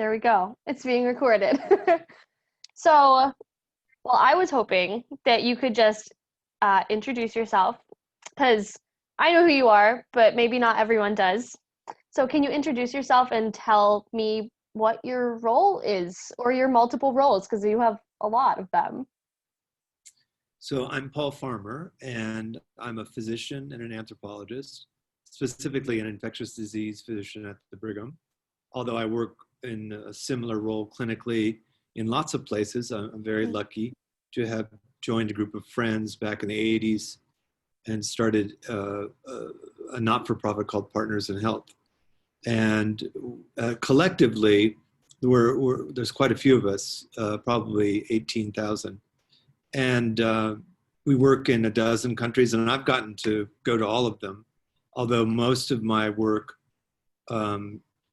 There we go. It's being recorded. So, well, I was hoping that you could just introduce yourself because I know who you are, but maybe not everyone does. So, can you introduce yourself and tell me what your role is or your multiple roles because you have a lot of them? So I'm Paul Farmer, and I'm a physician and an anthropologist, specifically an infectious disease physician at the Brigham. Although I work in a similar role clinically in lots of places, I'm very lucky to have joined a group of friends back in the 80s and started a not-for-profit called Partners in Health. And collectively, there's quite a few of us, probably 18,000. And we work in a dozen countries, and I've gotten to go to all of them, although most of my work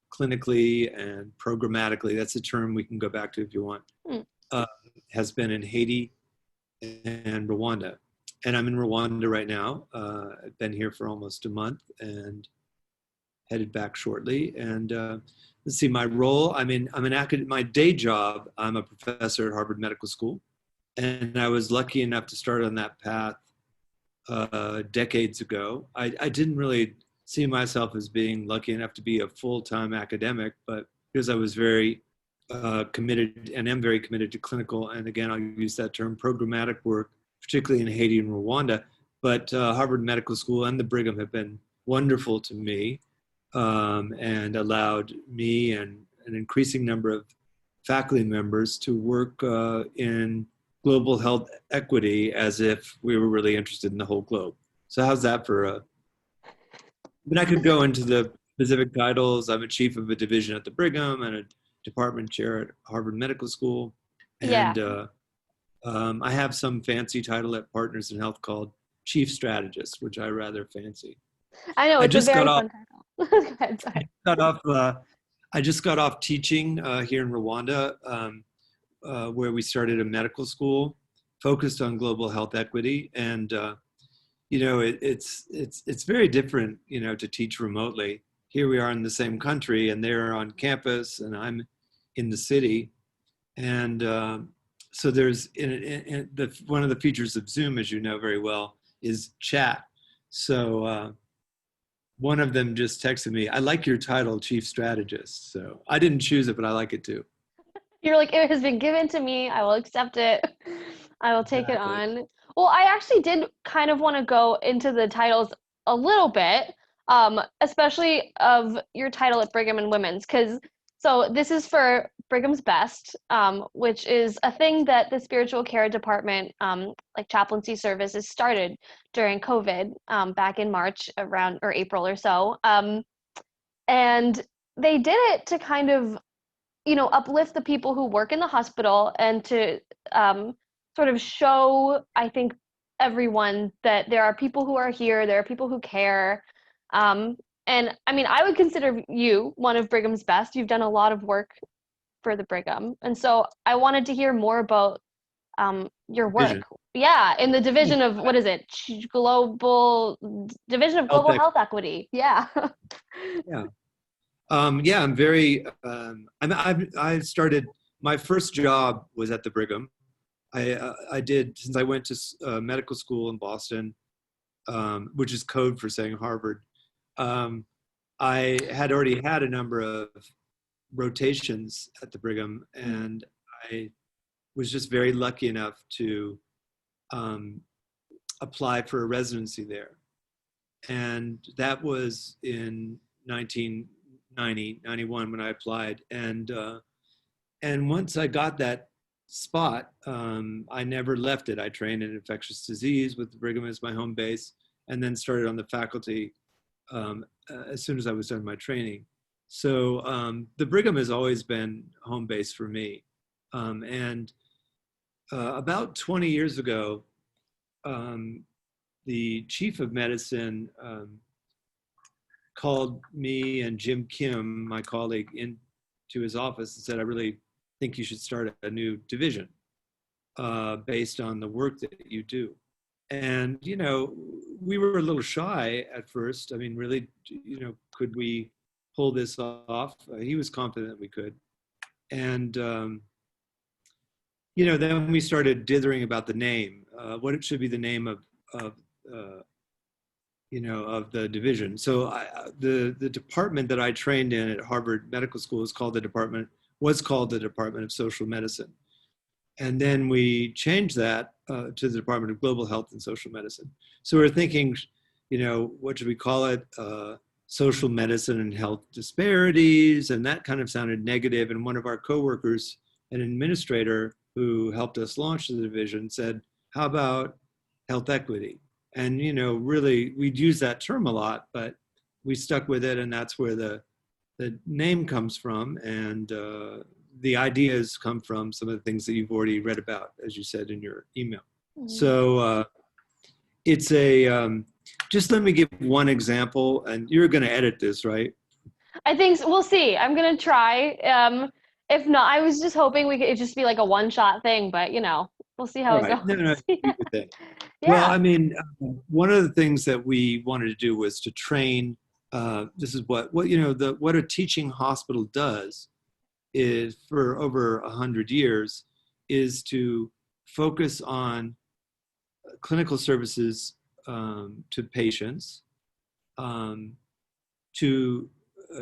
clinically and programmatically, that's a term we can go back to if you want, has been in Haiti and Rwanda. And I'm in Rwanda right now. I've been here for almost a month and headed back shortly. And let's see, my role, my day job, I'm a professor at Harvard Medical School. And I was lucky enough to start on that path decades ago. I didn't really see myself as being lucky enough to be a full-time academic, but because I was very committed and am very committed to clinical, and again, I'll use that term, programmatic work, particularly in Haiti and Rwanda. But Harvard Medical School and the Brigham have been wonderful to me and allowed me and an increasing number of faculty members to work in global health equity as if we were really interested in the whole globe. So how's that for I could go into the specific titles. I'm a chief of a division at the Brigham and a department chair at Harvard Medical School. And I have some fancy title at Partners in Health called Chief Strategist, which I rather fancy. I know, it's a very fun title. Go ahead, sorry. I just got off teaching here in Rwanda, where we started a medical school focused on global health equity. And, it's very different, to teach remotely. Here we are in the same country and they're on campus and I'm in the city. And so there's, one of the features of Zoom, as you know very well, is chat. So one of them just texted me, "I like your title, Chief Strategist." So I didn't choose it, but I like it too. You're like, it has been given to me. I will accept it. I will take it on. Well, I actually did kind of want to go into the titles a little bit, especially of your title at Brigham and Women's, so this is for Brigham's Best, which is a thing that the spiritual care department, like chaplaincy services, started during COVID back in March or April or so. And they did it to kind of uplift the people who work in the hospital and to sort of show, I think, everyone that there are people who are here, there are people who care. And I mean, I would consider you one of Brigham's best. You've done a lot of work for the Brigham. And so I wanted to hear more about your work. Vision. Yeah, in the division of, what is it? Division of Global Health Equity. Yeah. Yeah. I'm very, I started, my first job was at the Brigham. I did, since I went to medical school in Boston, which is code for saying Harvard, I had already had a number of rotations at the Brigham, and I was just very lucky enough to apply for a residency there. And that was in 1991 when I applied. And once I got that spot, I never left it. I trained in infectious disease with the Brigham as my home base, and then started on the faculty as soon as I was done my training. So the Brigham has always been home base for me. And about 20 years ago, the chief of medicine called me and Jim Kim, my colleague, into his office and said, "I really think you should start a new division based on the work that you do." And, we were a little shy at first. I mean, really, could we pull this off? He was confident we could. And then we started dithering about the name, what it should be the name of uh, of the division. So the department that I trained in at Harvard Medical School was called the Department of Social Medicine. And then we changed that to the Department of Global Health and Social Medicine. So we're thinking, what should we call it? Social medicine and health disparities, and that kind of sounded negative. And one of our coworkers, an administrator who helped us launch the division, said, "How about health equity?" And really, we'd use that term a lot, but we stuck with it, and that's where the name comes from, and the ideas come from some of the things that you've already read about, as you said in your email. Mm-hmm. So it's a just let me give one example, and you're going to edit this, right? I think so. We'll see. I'm going to try. If not, I was just hoping it'd just be like a one-shot thing, but we'll see how it goes. No, Yeah. Yeah. Well, I mean, one of the things that we wanted to do was to train. This is what a teaching hospital does is for over 100 years is to focus on clinical services to patients, to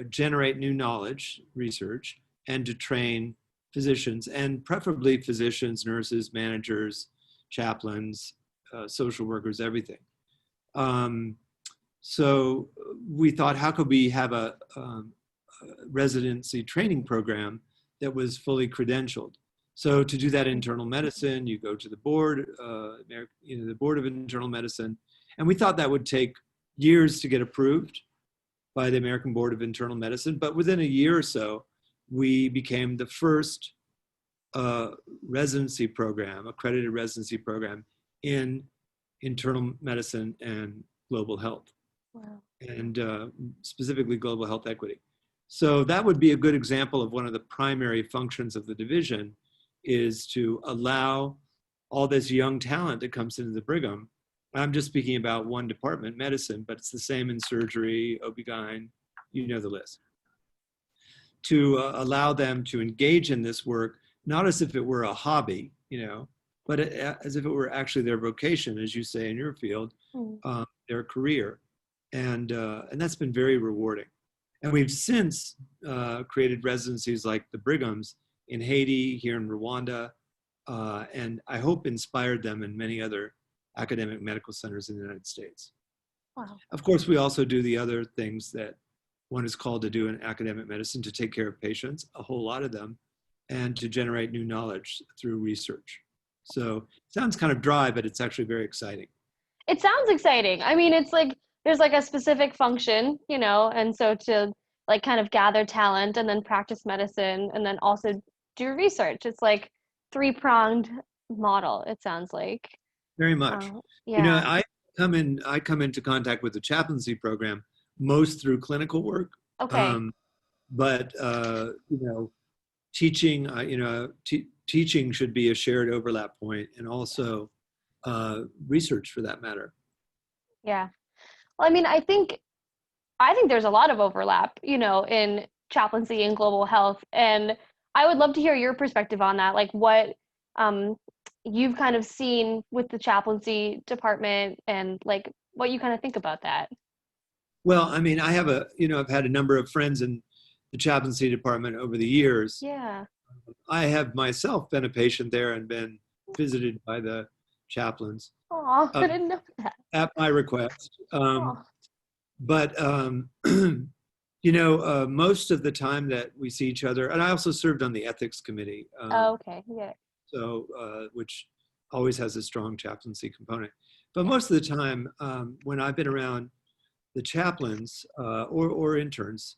generate new knowledge, research, and to train physicians, and preferably physicians, nurses, managers, chaplains, social workers, everything. So we thought, how could we have a residency training program that was fully credentialed? So to do that internal medicine, you go to the board, the Board of Internal Medicine, and we thought that would take years to get approved by the American Board of Internal Medicine. But within a year or so, we became the first residency program, accredited residency program in internal medicine and global health. Wow. And specifically global health equity. So that would be a good example of one of the primary functions of the division is to allow all this young talent that comes into the Brigham. I'm just speaking about one department, medicine, but it's the same in surgery, OB-GYN, the list. To allow them to engage in this work, not as if it were a hobby, but as if it were actually their vocation, as you say in your field, their career. And that's been very rewarding. And we've since created residencies like the Brighams in Haiti, here in Rwanda, and I hope inspired them in many other academic medical centers in the United States. Wow. Of course, we also do the other things that one is called to do in academic medicine, to take care of patients, a whole lot of them, and to generate new knowledge through research. So it sounds kind of dry, but it's actually very exciting. It sounds exciting. I mean, it's like there's like a specific function, and so to like kind of gather talent and then practice medicine and then also do research. It's like three-pronged model, it sounds like. Very much. Yeah. I come into contact with the chaplaincy program most through clinical work. Okay. But teaching, teaching should be a shared overlap point, and also research for that matter. Yeah. Well, I mean, I think there's a lot of overlap, in chaplaincy and global health, and I would love to hear your perspective on that, like what you've kind of seen with the chaplaincy department and like what you kind of think about that. Well, I mean, I have I've had a number of friends in the chaplaincy department over the years. Yeah. I have myself been a patient there and been visited by the chaplains. Oh, I didn't know that. At my request. But, most of the time that we see each other, and I also served on the ethics committee. Okay, yeah. So, which always has a strong chaplaincy component. But most of the time, when I've been around the chaplains or interns,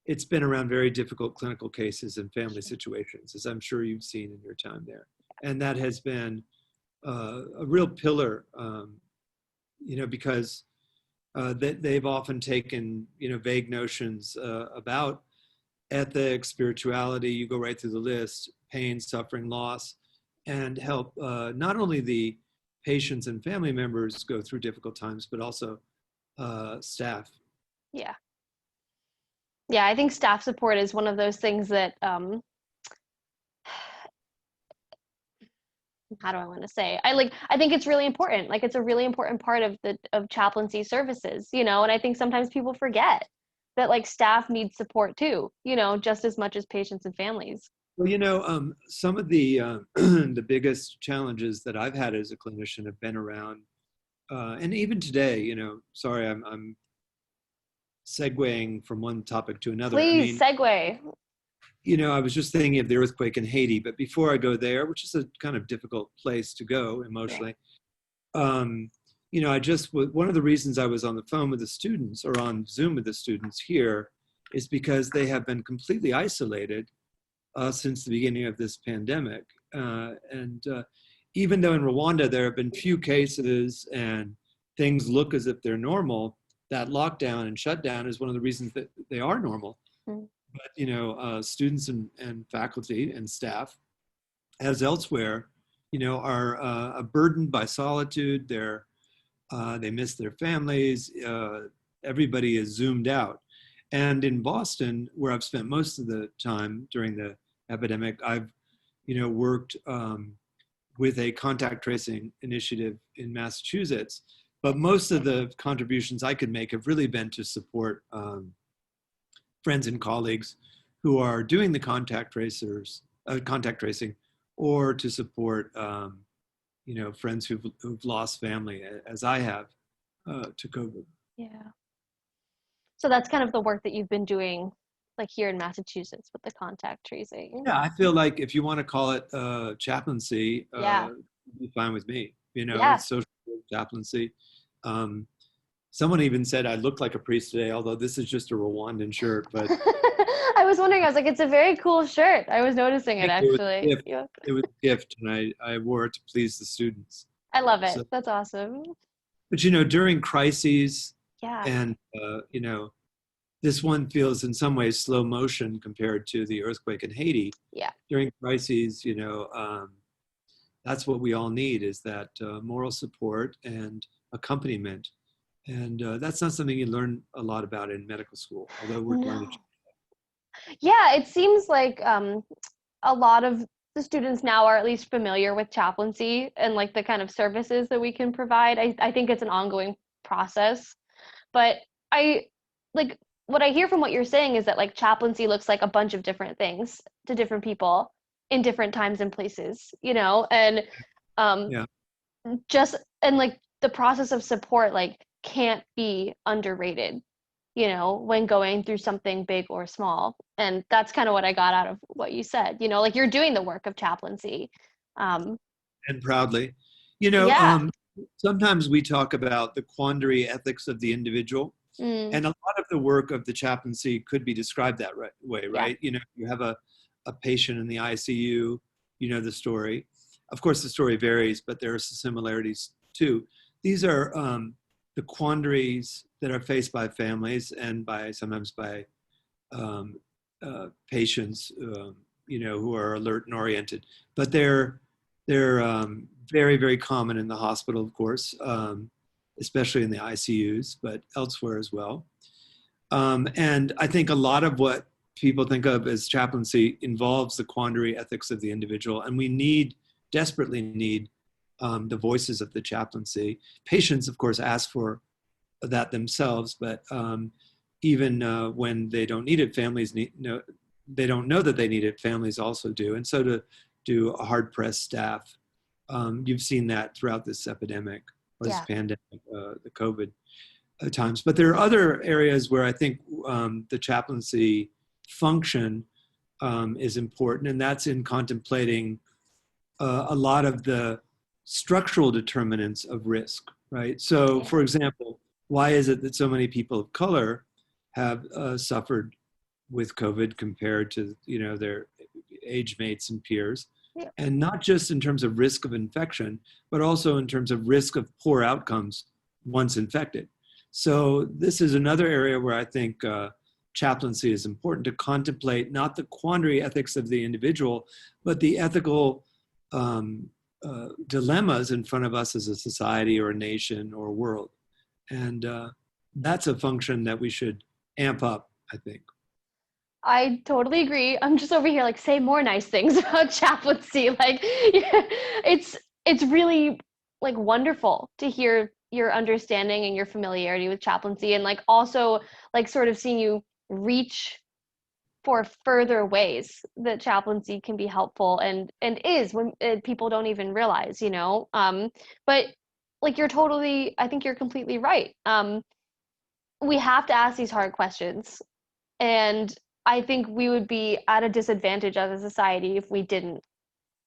it's been around very difficult clinical cases and family situations, as I'm sure you've seen in your time there. And that has been a real pillar, because they've often taken, vague notions about ethics, spirituality, you go right through the list, pain, suffering, loss, and help not only the patients and family members go through difficult times, but also staff. Yeah. Yeah, I think staff support is one of those things that how do I want to say? I think it's really important. Like it's a really important part of chaplaincy services, you know, and I think sometimes people forget that like staff needs support too, you know, just as much as patients and families. Well, some of the the biggest challenges that I've had as a clinician have been around, and even today, sorry, I'm segueing from one topic to another. I Please mean, segue. I was just thinking of the earthquake in Haiti, but before I go there, which is a kind of difficult place to go Yeah. emotionally, um, one of the reasons I was on the phone with the students or on Zoom with the students here is because they have been completely isolated since the beginning of this pandemic. And even though in Rwanda there have been few cases and things look as if they're normal, that lockdown and shutdown is one of the reasons that they are normal. Mm. But students and faculty and staff, as elsewhere, are burdened by solitude. They miss their families. Everybody is zoomed out. And in Boston, where I've spent most of the time during the epidemic, I've, worked with a contact tracing initiative in Massachusetts. But most of the contributions I could make have really been to support friends and colleagues who are doing the contact tracing, or to support, friends who've lost family, as I have, to COVID. Yeah. So that's kind of the work that you've been doing, like here in Massachusetts with the contact tracing. Yeah, I feel like if you want to call it chaplaincy, Yeah. it'd be fine with me. Yeah. It's social chaplaincy. Um, Someone even said I looked like a priest today, although this is just a Rwandan shirt. But I was wondering, I was like, it's a very cool shirt. I was noticing it actually. Yeah. it was a gift, and I wore it to please the students. I love it. So, That's awesome. but during crises, Yeah. and this one feels in some ways slow motion compared to the earthquake in Haiti. Yeah. During crises, that's what we all need, is that moral support and accompaniment. And that's not something you learn a lot about in medical school, although we're trying to. Yeah, it seems like a lot of the students now are at least familiar with chaplaincy and like the kind of services that we can provide. I think it's an ongoing process. But I like what I hear from what you're saying is that like chaplaincy looks like a bunch of different things to different people in different times and places, you know, and Yeah. just and like the process of support like can't be underrated, you know, when going through something big or small. And that's kind of what I got out of what you said, you know, like you're doing the work of chaplaincy. Um, And proudly. yeah. Sometimes we talk about the quandary ethics of the individual. Mm, And a lot of the work of the chaplaincy could be described that way, yeah. right? You have a patient in the ICU, the story. Of course, the story varies, but there are some similarities too. These are the quandaries that are faced by families and sometimes by patients, who are alert and oriented. But they're very, very common in the hospital, of course, especially in the ICUs, but elsewhere as well. And I think a lot of what people think of as chaplaincy involves the quandary ethics of the individual, and we desperately need the voices of the chaplaincy. Patients, of course, ask for that themselves, but even when they don't need it, they don't know that they need it. Families also do, and so do a hard-pressed staff. You've seen that throughout this epidemic or this Yeah. pandemic, the COVID times. But there are other areas where I think the chaplaincy function is important, and that's in contemplating a lot of the structural determinants of risk, right? So, Yeah. for example, why is it that so many people of color have suffered with COVID compared to their age mates and peers? Yeah. And not just in terms of risk of infection, but also in terms of risk of poor outcomes once infected. So this is another area where I think chaplaincy is important, to contemplate not the quandary ethics of the individual, but the ethical dilemmas in front of us as a society or a nation or a world. And that's a function that we should amp up, I think. I totally agree. I'm just over here like say more nice things about chaplaincy. Like it's it's really like wonderful to hear your understanding and your familiarity with chaplaincy and like also like sort of seeing you reach for further ways that chaplaincy can be helpful and is when people don't even realize, you know. But like you're totally, I think you're completely right. We have to ask these hard questions, and I think we would be at a disadvantage as a society if we didn't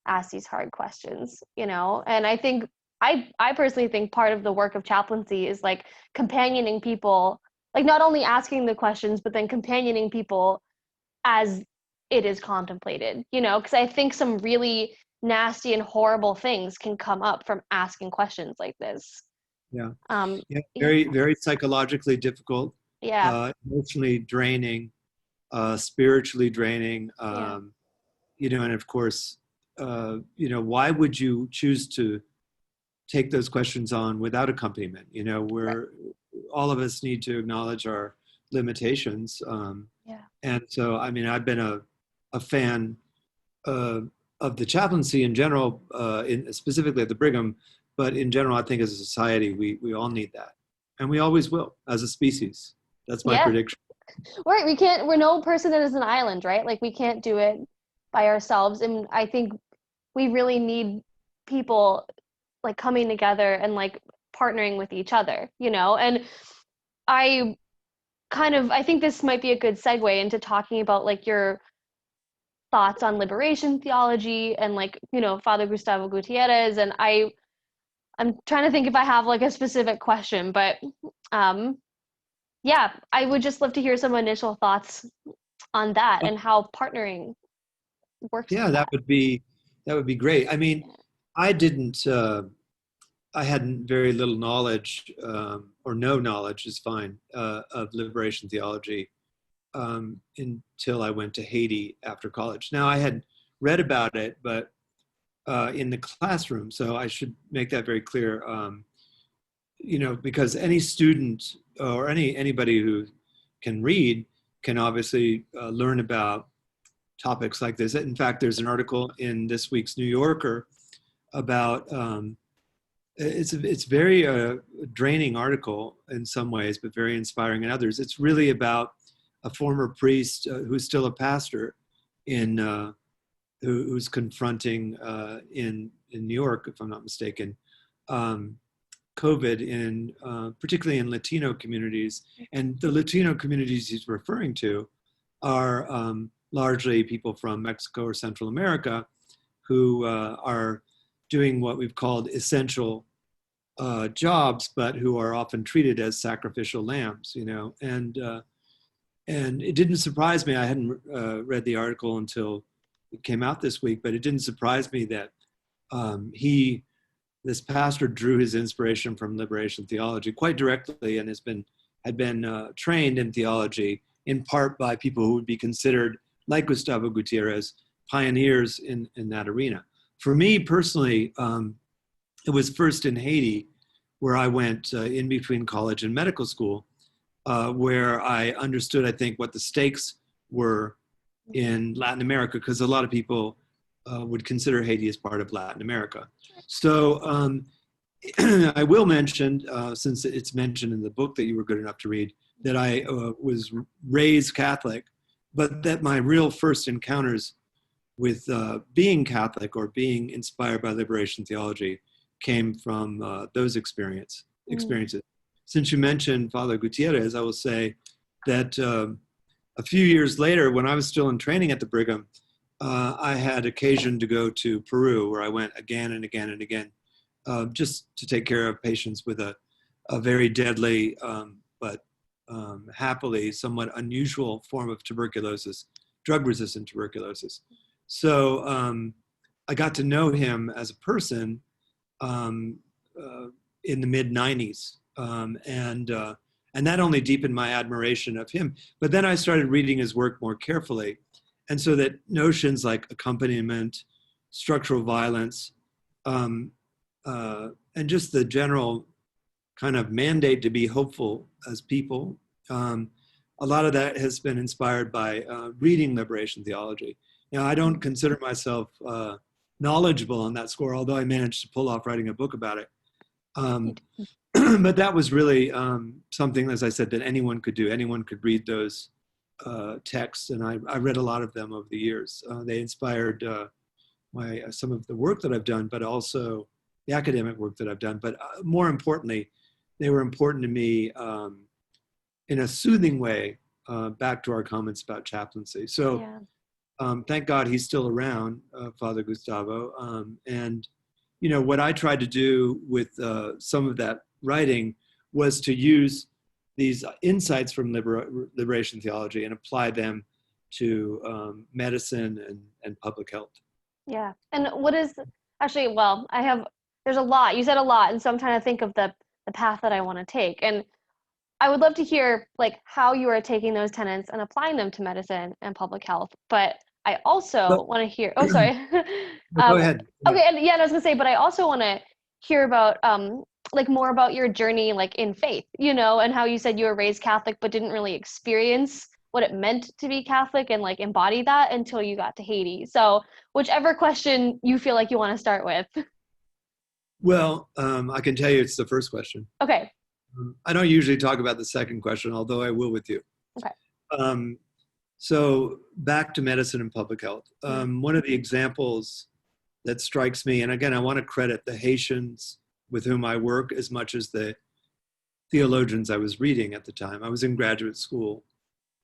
ask these hard questions, you know. And I think I personally think part of the work of chaplaincy is like companioning people, like not only asking the questions, but then companioning people as it is contemplated, you know, because I think some really nasty and horrible things can come up from asking questions like this. Yeah. Yeah. Yeah, Very, very psychologically difficult, yeah, emotionally draining, spiritually draining, yeah, you know, and of course, you know, why would you choose to take those questions on without accompaniment? You know, right, we're all of us need to acknowledge our limitations. yeah, And so, I mean, I've been a fan uh, of the chaplaincy in general, specifically at the Brigham, but in general, I think as a society, we all need that. And we always will as a species. That's my yeah. prediction. Right, we can't. We're no person that is an island, right? Like we can't do it by ourselves, and I think we really need people like coming together and like partnering with each other, you know. And I I think this might be a good segue into talking about like your thoughts on liberation theology and like, you know, Father Gustavo Gutierrez. And I'm trying to think if I have like a specific question, but um yeah, I would just love to hear some initial thoughts on that and how partnering works with Yeah, that. that would be great. I mean, I didn't. I had very little knowledge, or no knowledge is fine, of liberation theology until I went to Haiti after college. Now, I had read about it, but in the classroom, so I should make that very clear. You know, because any student or anybody who can read can obviously learn about topics like this. In fact, there's an article in this week's New Yorker about it's very draining article in some ways, but very inspiring in others. It's really about a former priest who's still a pastor in who's confronting in New York, if I'm not mistaken, um, COVID in particularly in Latino communities, and the Latino communities he's referring to are largely people from Mexico or Central America who are doing what we've called essential jobs, but who are often treated as sacrificial lambs, you know. And it didn't surprise me. I hadn't read the article until it came out this week, but it didn't surprise me that this pastor drew his inspiration from liberation theology quite directly, and had been trained in theology in part by people who would be considered, like Gustavo Gutierrez, pioneers in that arena. For me personally, it was first in Haiti, where I went in between college and medical school, where I understood, I think, what the stakes were in Latin America, because a lot of people would consider Haiti as part of Latin America. So I will mention, since it's mentioned in the book that you were good enough to read, that I was raised Catholic, but that my real first encounters with being Catholic or being inspired by liberation theology came from those Mm, experiences. Since you mentioned Father Gutierrez, I will say that a few years later, when I was still in training at the Brigham, I had occasion to go to Peru, where I went again and again and again, just to take care of patients with a very deadly, but happily somewhat unusual form of tuberculosis, drug-resistant tuberculosis. So I got to know him as a person um, uh, in the mid '90s, and that only deepened my admiration of him. But then I started reading his work more carefully, and so that notions like accompaniment, structural violence, um, and just the general kind of mandate to be hopeful as people, um, a lot of that has been inspired by reading liberation theology. Now, I don't consider myself knowledgeable on that score, although I managed to pull off writing a book about it. But that was really something, as I said, that anyone could do. Anyone could read those texts, and I read a lot of them over the years. They inspired some of the work that I've done, but also the academic work that I've done. But more importantly, they were important to me in a soothing way, back to our comments about chaplaincy. So thank God he's still around, Father Gustavo. And, you know, what I tried to do with some of that writing was to use these insights from liberation theology and apply them to medicine and public health. Yeah. And what is, actually, well, there's a lot. You said a lot. And so I'm trying to think of the path that I want to take. And I would love to hear like how you are taking those tenets and applying them to medicine and public health. But I also want to hear, oh, sorry. Go ahead. Okay. And yeah, I was gonna say, but I also want to hear about like more about your journey, like in faith, you know, and how you said you were raised Catholic, but didn't really experience what it meant to be Catholic and like embody that until you got to Haiti. So whichever question you feel like you want to start with. Well, I can tell you it's the first question. Okay. I don't usually talk about the second question, although I will with you. Okay. So back to medicine and public health. One of the examples that strikes me, and again, I want to credit the Haitians with whom I work as much as the theologians I was reading at the time. I was in graduate school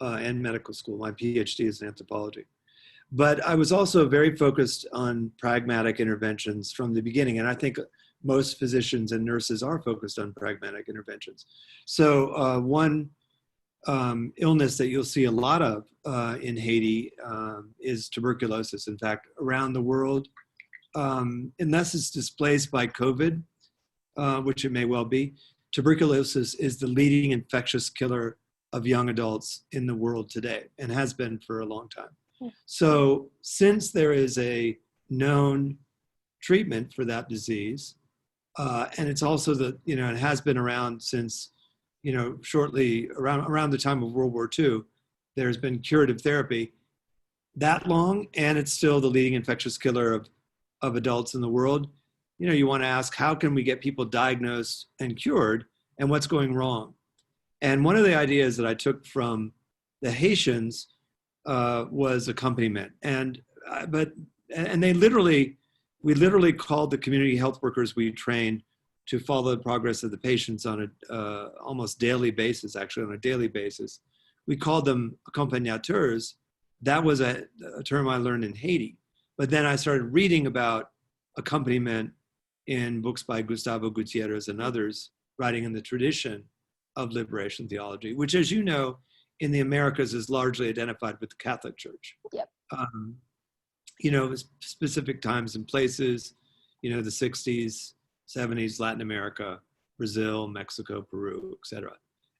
and medical school. My PhD is in anthropology. But I was also very focused on pragmatic interventions from the beginning. And I think most physicians and nurses are focused on pragmatic interventions. So one illness that you'll see a lot of in Haiti is tuberculosis. In fact, around the world, unless it's displaced by COVID, which it may well be, tuberculosis is the leading infectious killer of young adults in the world today and has been for a long time. So since there is a known treatment for that disease, and it's also it has been around since, shortly around the time of World War II, there's been curative therapy that long, and it's still the leading infectious killer of adults in the world. You want to ask, how can we get people diagnosed and cured, and what's going wrong? And one of the ideas that I took from the Haitians was accompaniment, we literally called the community health workers we trained to follow the progress of the patients on a almost daily basis, actually on a daily basis. We called them accompagnateurs. That was a term I learned in Haiti. But then I started reading about accompaniment in books by Gustavo Gutierrez and others writing in the tradition of liberation theology, which, as you know, in the Americas is largely identified with the Catholic Church. Yep. Specific times and places, the 60s, 70s, Latin America, Brazil, Mexico, Peru, etc.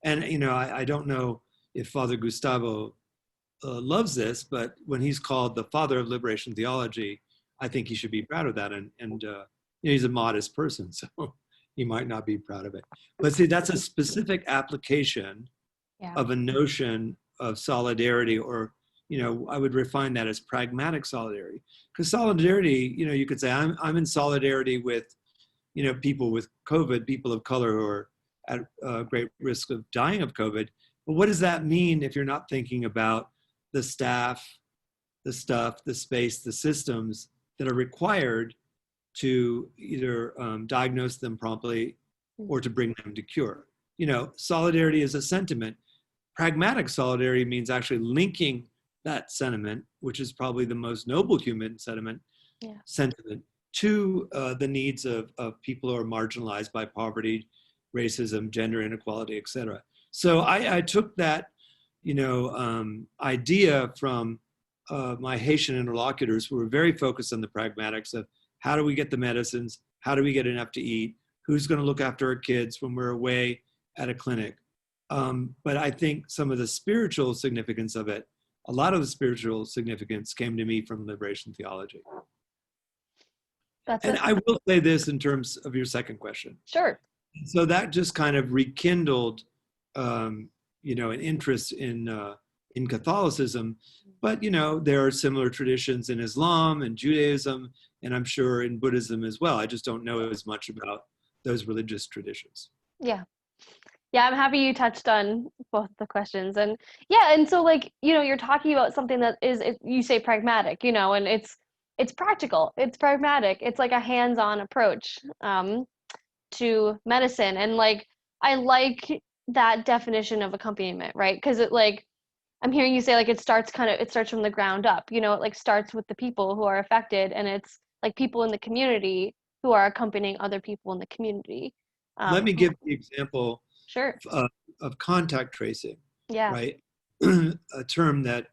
And, I don't know if Father Gustavo loves this, but when he's called the father of liberation theology, I think he should be proud of that. And he's a modest person, so he might not be proud of it. But see, that's a specific application of a notion of solidarity, or, I would refine that as pragmatic solidarity. Because solidarity, you could say, I'm in solidarity with, people with COVID, people of color who are at great risk of dying of COVID. But what does that mean if you're not thinking about the staff, the stuff, the space, the systems that are required to either diagnose them promptly or to bring them to cure? Solidarity is a sentiment. Pragmatic solidarity means actually linking that sentiment, which is probably the most noble human sentiment, to the needs of people who are marginalized by poverty, racism, gender inequality, et cetera. So I took that, idea from my Haitian interlocutors, who were very focused on the pragmatics of how do we get the medicines, how do we get enough to eat, who's going to look after our kids when we're away at a clinic. But I think some of the spiritual significance of it, a lot of the spiritual significance came to me from liberation theology. I will say this in terms of your second question. Sure. So that just kind of rekindled, an interest in Catholicism, but there are similar traditions in Islam and Judaism, and I'm sure in Buddhism as well. I just don't know as much about those religious traditions. Yeah. Yeah, I'm happy you touched on both the questions. And yeah, and so like, you're talking about something that is, you say pragmatic, and it's practical, it's pragmatic, it's like a hands-on approach to medicine. And like, I like that definition of accompaniment, right? Because it like, I'm hearing you say like it starts from the ground up, it like starts with the people who are affected, and it's like people in the community who are accompanying other people in the community. Let me give the example Sure. of contact tracing, Yeah. right? A term that,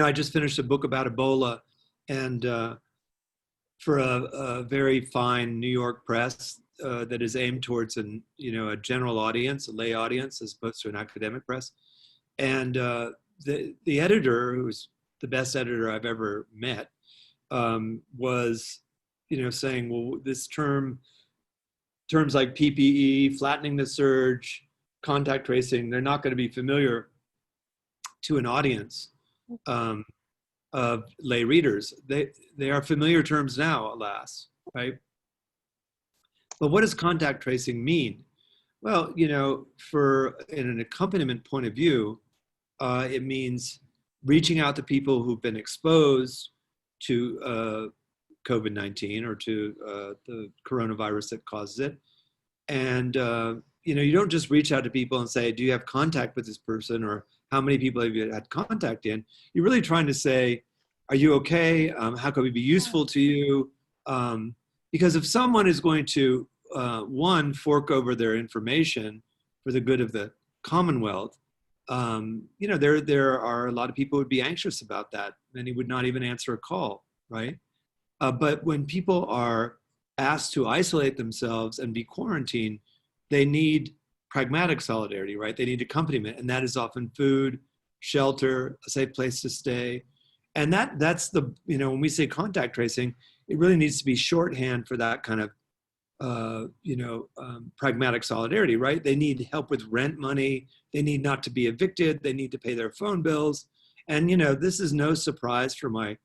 I just finished a book about Ebola, and for a very fine New York press that is aimed towards a general audience, a lay audience, as opposed to an academic press. And the editor, who's the best editor I've ever met, was, saying, well, this terms like PPE, flattening the surge, contact tracing, they're not going to be familiar to an audience of lay readers. They are familiar terms now, alas, right? But what does contact tracing mean? Well, for in an accompaniment point of view, it means reaching out to people who've been exposed to COVID-19 or to the coronavirus that causes it. And, you don't just reach out to people and say, do you have contact with this person, or how many people have you had contact in? You're really trying to say, are you okay? How can we be useful to you? Because if someone is going to, one, fork over their information for the good of the Commonwealth, there are a lot of people who would be anxious about that. Many would not even answer a call, right? But when people are asked to isolate themselves and be quarantined, they need pragmatic solidarity, right? They need accompaniment, and that is often food, shelter, a safe place to stay. And that's the, when we say contact tracing, it really needs to be shorthand for that kind of, pragmatic solidarity, right? They need help with rent money. They need not to be evicted. They need to pay their phone bills. And, this is no surprise to my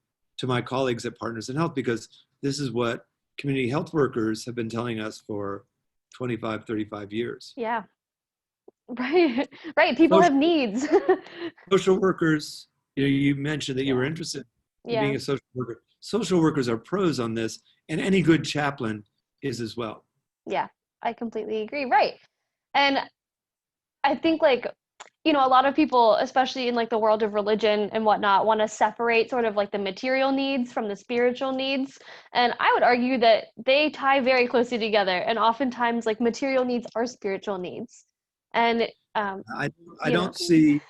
colleagues at Partners in Health, because this is what community health workers have been telling us for 25, 35 years. Yeah. Right. Right. People have Social, needs. social workers, you mentioned that you were interested in Yeah. being a social worker. Social workers are pros on this, and any good chaplain is as well. Yeah. I completely agree. Right. And I think like, a lot of people, especially in like the world of religion and whatnot, want to separate sort of like the material needs from the spiritual needs. And I would argue that they tie very closely together. And oftentimes like material needs are spiritual needs. And I don't see,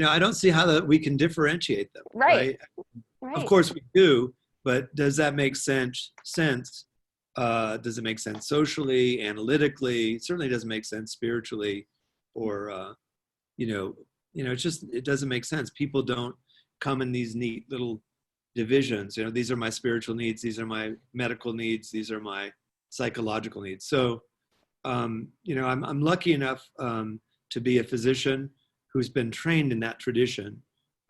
I don't see how that we can differentiate them, right. right? Of Right. course we do, but does that make sense? Does it make sense socially, analytically? It certainly doesn't make sense spiritually, or it doesn't make sense. People don't come in these neat little divisions. These are my spiritual needs, these are my medical needs, these are my psychological needs. So, I'm lucky enough to be a physician who's been trained in that tradition.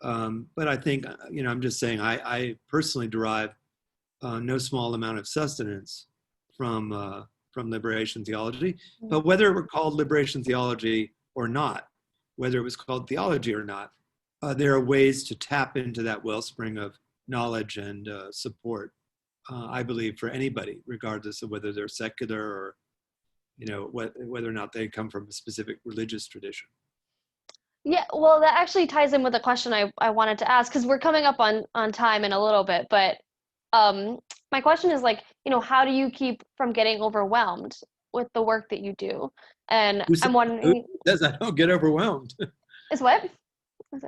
But I think, I'm just saying, I personally derive no small amount of sustenance from liberation theology. But whether it were called liberation theology or not, whether it was called theology or not, there are ways to tap into that wellspring of knowledge and support, I believe, for anybody, regardless of whether they're secular or, whether or not they come from a specific religious tradition. Yeah, well, that actually ties in with a question I wanted to ask, because we're coming up on time in a little bit, but my question is like, how do you keep from getting overwhelmed with the work that you do? And I'm Who wondering, says I don't get overwhelmed? is what?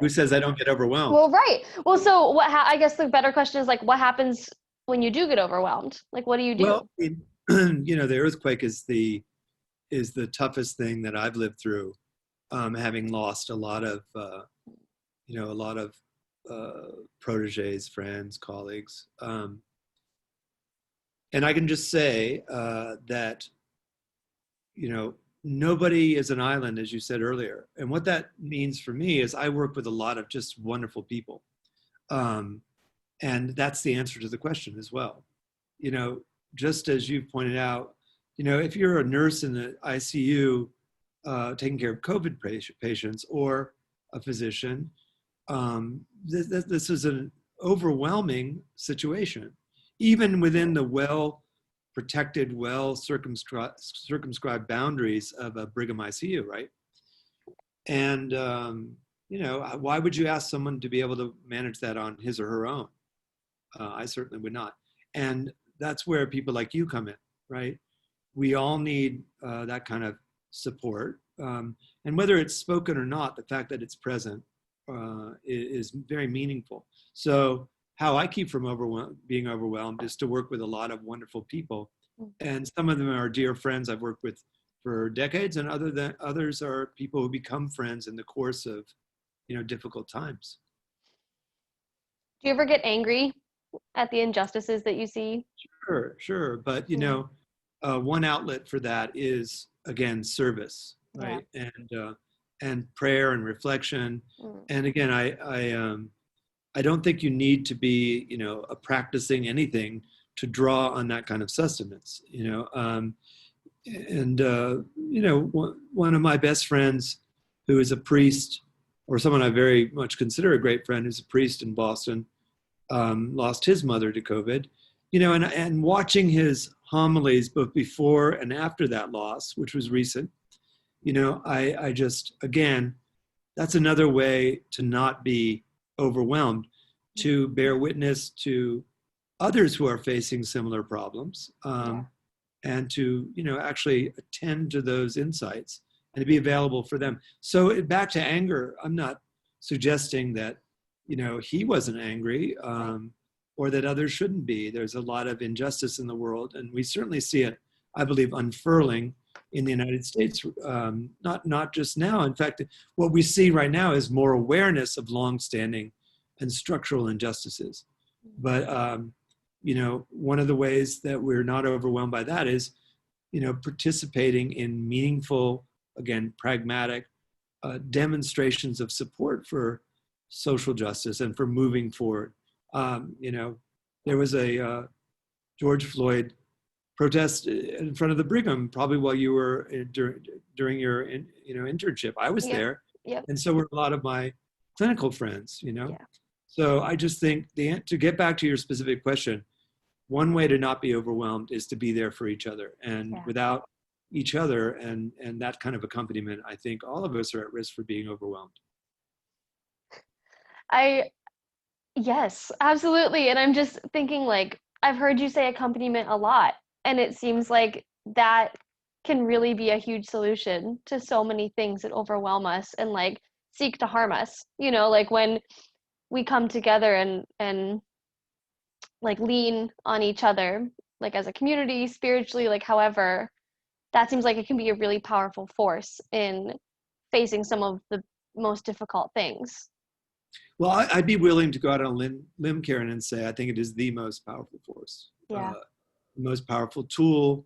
Who says I don't get overwhelmed? Well, right. Well, so I guess the better question is like, what happens when you do get overwhelmed? Like, what do you do? Well, the earthquake is the toughest thing that I've lived through, having lost a lot of proteges, friends, colleagues, and I can just say that nobody is an island, as you said earlier. And what that means for me is I work with a lot of just wonderful people. Um, and that's the answer to the question as well. You know, just as you pointed out, you know, if you're a nurse in the ICU taking care of COVID patients or a physician, this is an overwhelming situation, even within the well protected, well circumscribed boundaries of a Brigham ICU, right? And, you know, why would you ask someone to be able to manage that on his or her own? I certainly would not. And that's where people like you come in, right? We all need that kind of support. And whether it's spoken or not, the fact that it's present is very meaningful. So how I keep from being overwhelmed is to work with a lot of wonderful people. And some of them are dear friends I've worked with for decades, and others are people who become friends in the course of, you know, difficult times. Do you ever get angry at the injustices that you see? Sure. But, you know, one outlet for that is, again, service, right? Yeah. And prayer and reflection. And again, I don't think you need to be, you know, practicing anything to draw on that kind of sustenance, you know. You know, one of my best friends who is a priest, or someone I very much consider a great friend, who's a priest in Boston, lost his mother to COVID, you know, and watching his homilies both before and after that loss, which was recent, you know, I just, again, that's another way to not be overwhelmed, to bear witness to others who are facing similar problems, and to, you know, actually attend to those insights and to be available for them. So back to anger, I'm not suggesting that, you know, he wasn't angry, or that others shouldn't be. There's a lot of injustice in the world, and we certainly see it, I believe, unfurling in the United States, not just now. In fact, what we see right now is more awareness of longstanding and structural injustices. But, you know, one of the ways that we're not overwhelmed by that is, you know, participating in meaningful, again, pragmatic demonstrations of support for social justice and for moving forward. You know, there was a George Floyd protest in front of the Brigham, probably while you were during your, you know, internship. I was there, and so were a lot of my clinical friends. You know, so I just think to get back to your specific question, one way to not be overwhelmed is to be there for each other, and without each other and that kind of accompaniment, I think all of us are at risk for being overwhelmed. Yes, absolutely. And I'm just thinking, like, I've heard you say accompaniment a lot, and it seems like that can really be a huge solution to so many things that overwhelm us and like seek to harm us. You know, like when we come together and like lean on each other, like as a community, spiritually, like however, that seems like it can be a really powerful force in facing some of the most difficult things. Well, I'd be willing to go out on a limb, Karen, and say I think it is the most powerful force, the most powerful tool,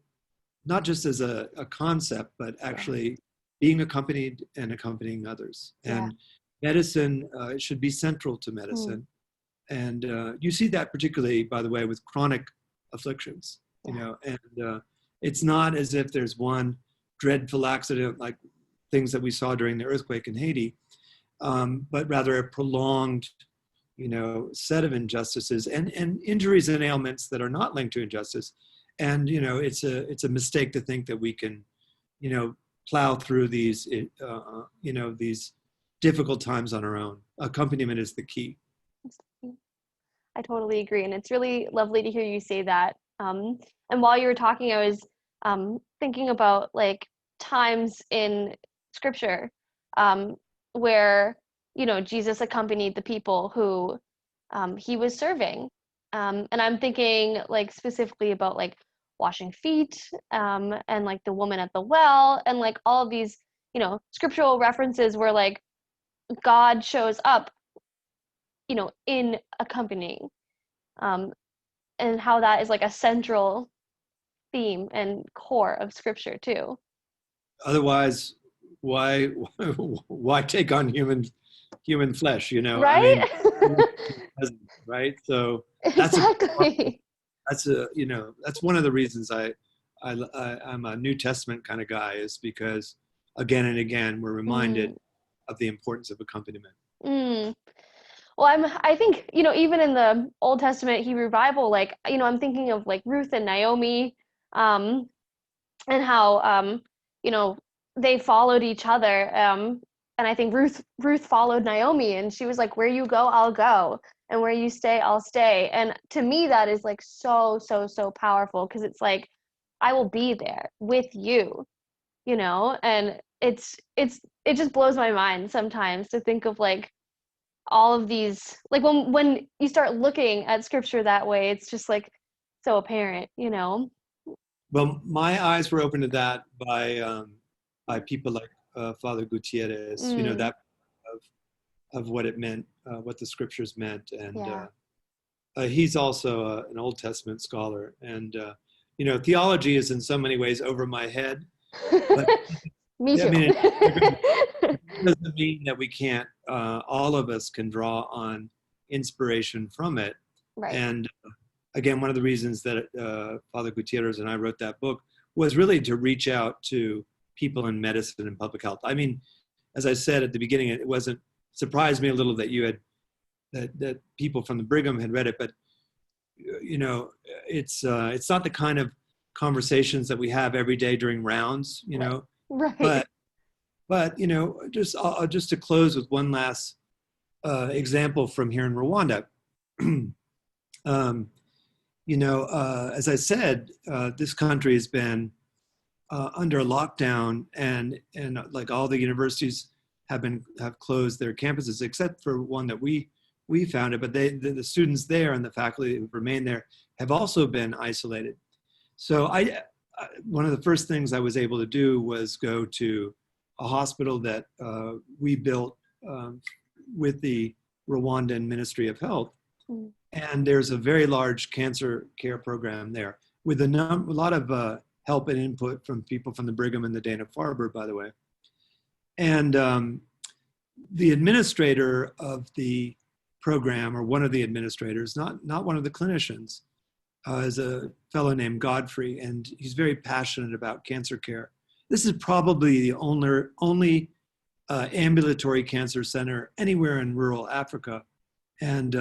not just as a concept, but actually being accompanied and accompanying others. And medicine should be central to medicine. And you see that particularly, by the way, with chronic afflictions, you know, and it's not as if there's one dreadful accident like things that we saw during the earthquake in Haiti, but rather a prolonged, you know, set of injustices and injuries and ailments that are not linked to injustice. And, you know, it's a mistake to think that we can, you know, plow through these, you know, these difficult times on our own. Accompaniment is the key. I totally agree. And it's really lovely to hear you say that. And while you were talking, I was thinking about like times in scripture where, you know, Jesus accompanied the people who he was serving. And I'm thinking like specifically about like washing feet and like the woman at the well and like all of these, you know, scriptural references where like God shows up, you know, in accompanying, and how that is like a central theme and core of scripture too. otherwise, why why take on human flesh? You know, I Right? mean, right? So that's a Exactly. that's a that's one of the reasons I'm a New Testament kind of guy, is because again and again we're reminded Mm, of the importance of accompaniment. mm. Well, I think, even in the Old Testament Hebrew Bible, like, I'm thinking of like Ruth and Naomi, um, and how, you know, they followed each other. And I think Ruth followed Naomi, and she was like, "Where you go, I'll go, and where you stay, I'll stay." And to me, that is like so, so, so powerful, because it's like, I will be there with you, and it just blows my mind sometimes to think of like all of these, like when you start looking at scripture that way, it's just like so apparent. Well, my eyes were opened to that by people like Father Gutierrez. You know, Mm, that of what it meant, what the scriptures meant, and yeah. he's also an Old Testament scholar. And theology is in so many ways over my head, but Me I too. mean, it doesn't mean that we can't. All of us can draw on inspiration from it. Right. And again, one of the reasons that Father Gutierrez and I wrote that book was really to reach out to people in medicine and public health. I mean, as I said at the beginning, it wasn't surprised me a little that you had that people from the Brigham had read it, but it's not the kind of conversations that we have every day during rounds, Right. Right. but just to close with one last example from here in Rwanda. um, as I said, this country has been under lockdown, and like all the universities have closed their campuses except for one that we founded. But the students there and the faculty who remain there have also been isolated. So one of the first things I was able to do was go to a hospital that we built with the Rwandan Ministry of Health, Mm, and there's a very large cancer care program there with a lot of help and input from people from the Brigham and the Dana-Farber, by the way. And the administrator of the program, or one of the administrators, not one of the clinicians, is a fellow named Godfrey, and he's very passionate about cancer care. This is probably the only ambulatory cancer center anywhere in rural Africa. And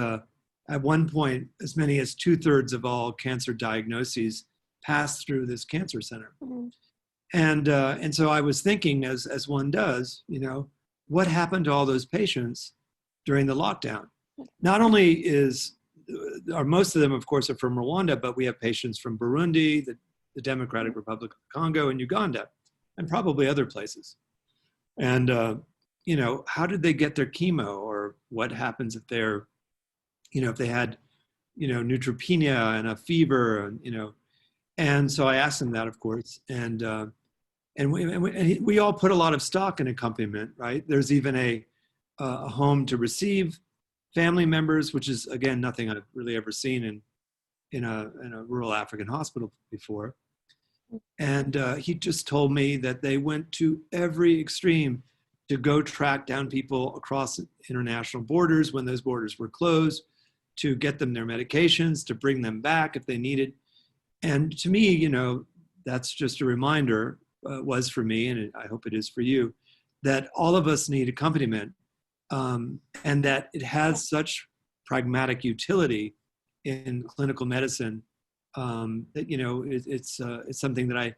at one point, as many as 2/3 of all cancer diagnoses pass through this cancer center. mm, And so I was thinking, as one does, what happened to all those patients during the lockdown? Not only are most of them, of course, are from Rwanda, but we have patients from Burundi, the Democratic Republic of Congo, and Uganda, and probably other places. And how did they get their chemo, or what happens if if they had neutropenia and a fever, and so I asked them that, of course, and we all put a lot of stock in accompaniment, right? There's even a home to receive family members, which is again nothing I've really ever seen in a rural African hospital before. And he just told me that they went to every extreme to go track down people across international borders when those borders were closed, to get them their medications, to bring them back if they needed. And to me, that's just a reminder, was for me, and I hope it is for you, that all of us need accompaniment, and that it has such pragmatic utility in clinical medicine, that it's something that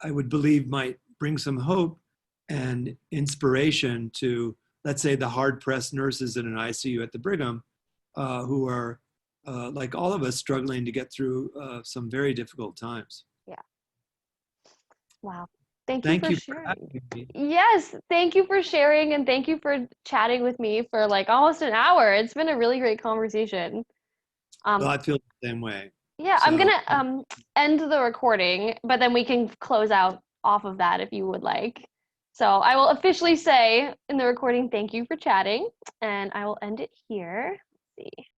I would believe might bring some hope and inspiration to, let's say, the hard-pressed nurses in an ICU at the Brigham, who are like all of us, struggling to get through some very difficult times. yeah. Wow. Thank you Thank for you for sharing. having me. Yes, thank you for sharing, and thank you for chatting with me for like almost an hour. It's been a really great conversation. Well, Um, I feel the same way. yeah, I'm So, gonna end the recording, but then we can close out off of that if you would like. So I will officially say in the recording, thank you for chatting, and I will end it here. Let's see.